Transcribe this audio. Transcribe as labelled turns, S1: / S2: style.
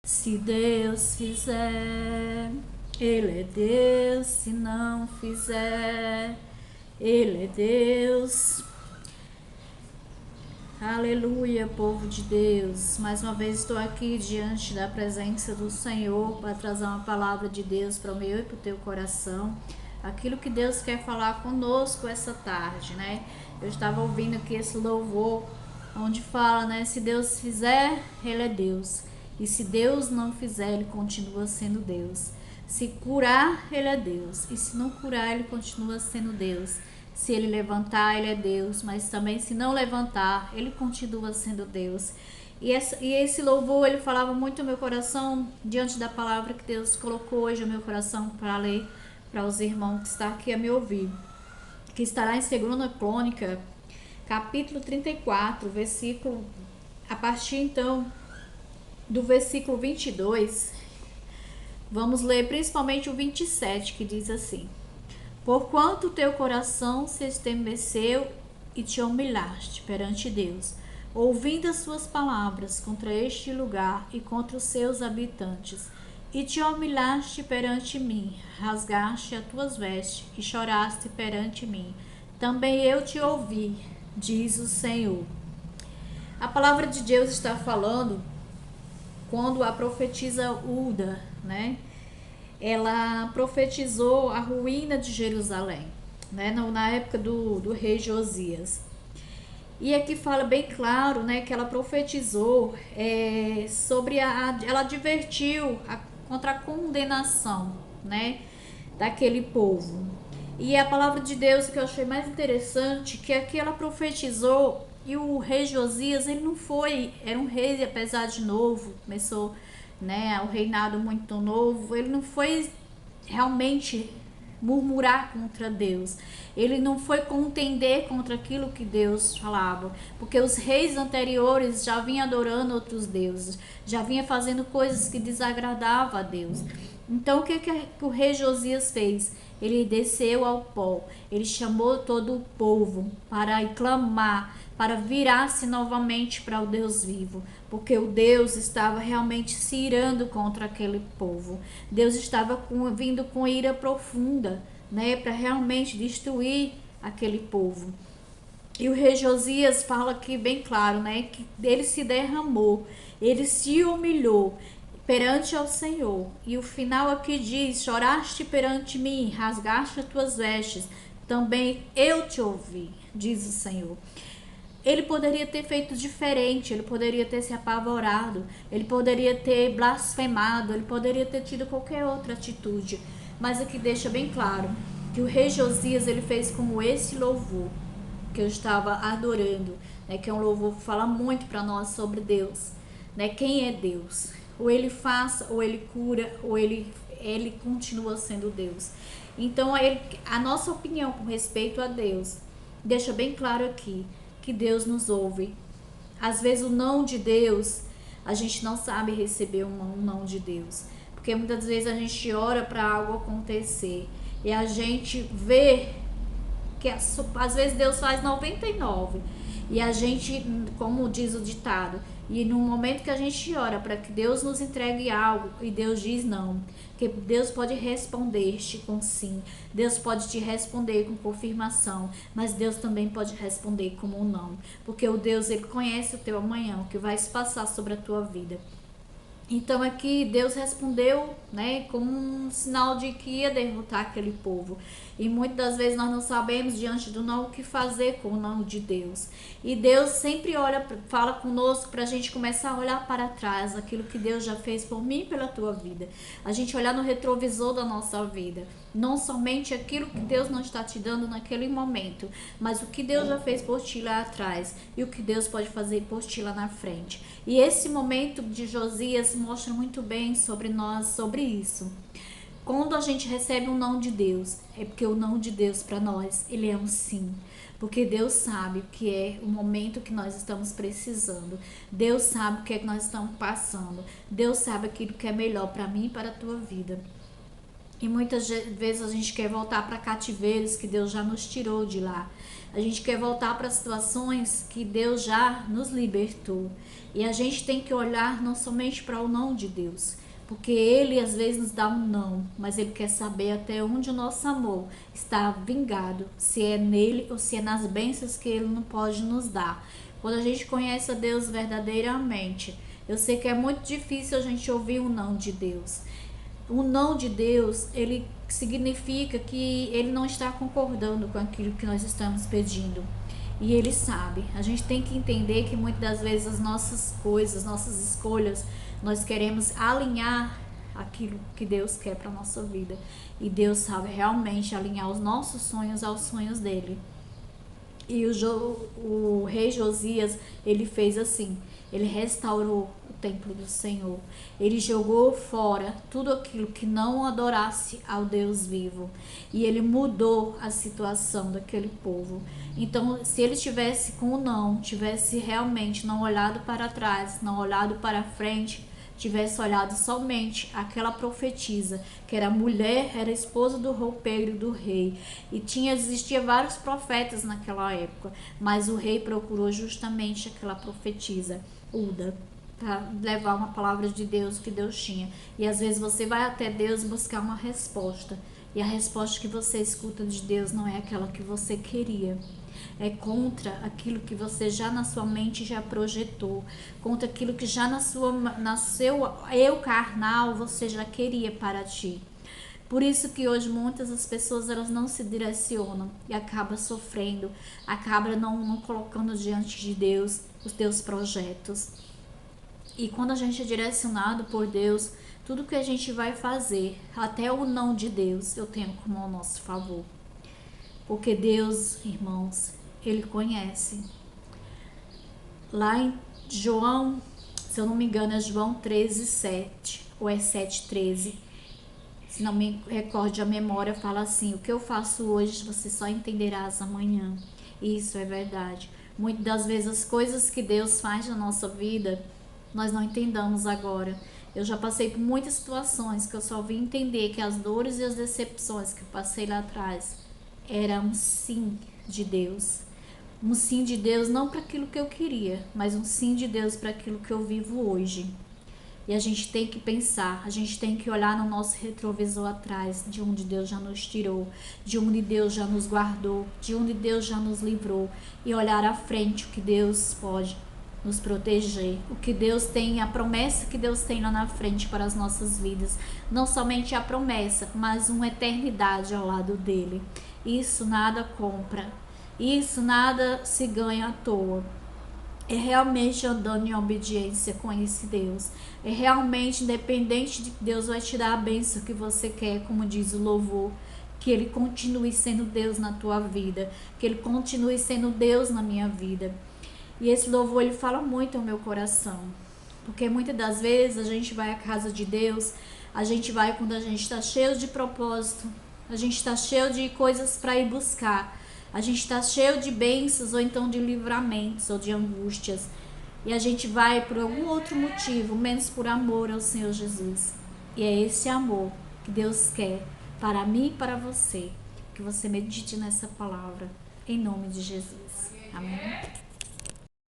S1: Se Deus fizer, Ele é Deus. Se não fizer, Ele é Deus. Aleluia, povo de Deus. Mais uma vez estou aqui diante da presença do Senhor para trazer uma palavra de Deus para o meu e para o teu coração. Aquilo que Deus quer falar conosco essa tarde, né? Eu estava ouvindo aqui esse louvor onde fala, né? Se Deus fizer, Ele é Deus. E se Deus não fizer, Ele continua sendo Deus. Se curar, Ele é Deus. E se não curar, Ele continua sendo Deus. Se Ele levantar, Ele é Deus. Mas também se não levantar, Ele continua sendo Deus. E esse louvor, ele falava muito no meu coração, diante da palavra que Deus colocou hoje no meu coração para ler para os irmãos que estão aqui a me ouvir. Que estará em 2 Crônica, capítulo 34, versículo, a partir então do versículo 22, vamos ler principalmente o 27, que diz assim: Porquanto teu coração se estremeceu e te humilhaste perante Deus, ouvindo as suas palavras contra este lugar e contra os seus habitantes, e te humilhaste perante mim, rasgaste as tuas vestes e choraste perante mim, também eu te ouvi, diz o Senhor. A palavra de Deus está falando quando a profetisa Hulda, né? Ela profetizou a ruína de Jerusalém, né? Na época do rei Josias. E aqui fala bem claro, né, que ela profetizou sobre ela advertiu contra a condenação, né, daquele povo. E a palavra de Deus que eu achei mais interessante, que aqui ela profetizou. E o rei Josias, ele não foi, era um rei apesar de novo, começou, né, o reinado muito novo, ele não foi realmente murmurar contra Deus. Ele não foi contender contra aquilo que Deus falava, porque os reis anteriores já vinham adorando outros deuses, já vinham fazendo coisas que desagradavam a Deus. Então o que o rei Josias fez? Ele desceu ao pó, ele chamou todo o povo para clamar, para virar-se novamente para o Deus vivo, porque o Deus estava realmente se irando contra aquele povo. Deus estava vindo com ira profunda, né, para realmente destruir aquele povo. E o rei Josias fala aqui bem claro, né, que ele se derramou, ele se humilhou perante ao Senhor. E o final aqui diz: choraste perante mim, rasgaste as tuas vestes, também eu te ouvi, diz o Senhor. Ele poderia ter feito diferente, ele poderia ter se apavorado, ele poderia ter blasfemado, ele poderia ter tido qualquer outra atitude. Mas aqui deixa bem claro que o rei Josias, ele fez como esse louvor que eu estava adorando, né, que é um louvor que fala muito para nós sobre Deus, né, quem é Deus. Ou ele faz, ou ele cura, ou ele continua sendo Deus. Então a nossa opinião com respeito a Deus deixa bem claro aqui que Deus nos ouve. Às vezes o não de Deus, a gente não sabe receber um não de Deus, porque muitas vezes a gente ora para algo acontecer e a gente vê que às vezes Deus faz 99 e a gente, como diz o ditado, e no momento que a gente ora para que Deus nos entregue algo e Deus diz não, que Deus pode responder-te com sim, Deus pode te responder com confirmação, mas Deus também pode responder como um não, porque o Deus, ele conhece o teu amanhã, o que vai se passar sobre a tua vida. Então aqui Deus respondeu, né, como um sinal de que ia derrotar aquele povo. E muitas das vezes nós não sabemos diante do não o que fazer com o não de Deus. E Deus sempre fala conosco para a gente começar a olhar para trás, aquilo que Deus já fez por mim e pela tua vida. A gente olhar no retrovisor da nossa vida. Não somente aquilo que Deus não está te dando naquele momento, mas o que Deus já fez por ti lá atrás e o que Deus pode fazer por ti lá na frente. E esse momento de Josias mostra muito bem sobre nós, sobre isso. Quando a gente recebe um não de Deus, é porque o não de Deus para nós, ele é um sim. Porque Deus sabe o que é o momento que nós estamos precisando. Deus sabe o que é que nós estamos passando. Deus sabe aquilo que é melhor para mim e para a tua vida. E muitas vezes a gente quer voltar para cativeiros que Deus já nos tirou de lá. A gente quer voltar para situações que Deus já nos libertou. E a gente tem que olhar não somente para o não de Deus, porque Ele às vezes nos dá um não, mas Ele quer saber até onde o nosso amor está vingado, se é nele ou se é nas bênçãos que Ele não pode nos dar. Quando a gente conhece a Deus verdadeiramente, eu sei que é muito difícil a gente ouvir um não de Deus. O não de Deus, ele significa que ele não está concordando com aquilo que nós estamos pedindo. E ele sabe. A gente tem que entender que muitas das vezes as nossas coisas, nossas escolhas, nós queremos alinhar aquilo que Deus quer para a nossa vida. E Deus sabe realmente alinhar os nossos sonhos aos sonhos dele. E o rei Josias, ele fez assim, ele restaurou o templo do Senhor, ele jogou fora tudo aquilo que não adorasse ao Deus vivo, e ele mudou a situação daquele povo. Então, se ele tivesse com o não, tivesse realmente não olhado para trás, não olhado para frente, tivesse olhado somente aquela profetisa, que era mulher, era esposa do roupeiro do rei, e existia vários profetas naquela época, mas o rei procurou justamente aquela profetisa, Uda, para levar uma palavra de Deus que Deus tinha. E às vezes você vai até Deus buscar uma resposta, e a resposta que você escuta de Deus não é aquela que você queria. É contra aquilo que você já na sua mente já projetou, contra aquilo que já na seu eu carnal você já queria para ti. Por isso que hoje muitas das pessoas elas não se direcionam e acabam sofrendo, acabam não colocando diante de Deus os teus projetos. E quando a gente é direcionado por Deus, tudo que a gente vai fazer, até o não de Deus, eu tenho como ao nosso favor. Porque Deus, irmãos, Ele conhece. Lá em João, se eu não me engano, é João 13:7, ou é 7:13. Se não me recorde a memória, fala assim: o que eu faço hoje, você só entenderás amanhã. E isso é verdade. Muitas das vezes as coisas que Deus faz na nossa vida, nós não entendamos agora. Eu já passei por muitas situações que eu só vim entender que as dores e as decepções que eu passei lá atrás era um sim de Deus. Um sim de Deus não para aquilo que eu queria, mas um sim de Deus para aquilo que eu vivo hoje. E a gente tem que pensar, a gente tem que olhar no nosso retrovisor atrás, de onde Deus já nos tirou, de onde Deus já nos guardou, de onde Deus já nos livrou, e olhar à frente o que Deus pode nos proteger, o que Deus tem, a promessa que Deus tem lá na frente para as nossas vidas. Não somente a promessa, mas uma eternidade ao lado dele. Isso nada compra, isso nada se ganha à toa. É realmente andando em obediência com esse Deus. É realmente independente de que Deus vai te dar a bênção que você quer, como diz o louvor. Que Ele continue sendo Deus na tua vida. Que Ele continue sendo Deus na minha vida. E esse louvor, ele fala muito ao meu coração. Porque muitas das vezes a gente vai à casa de Deus, a gente vai quando a gente está cheio de propósito, a gente está cheio de coisas para ir buscar. A gente está cheio de bênçãos ou então de livramentos ou de angústias. E a gente vai por algum outro motivo, menos por amor ao Senhor Jesus. E é esse amor que Deus quer para mim e para você. Que você medite nessa palavra. Em nome de Jesus. Amém.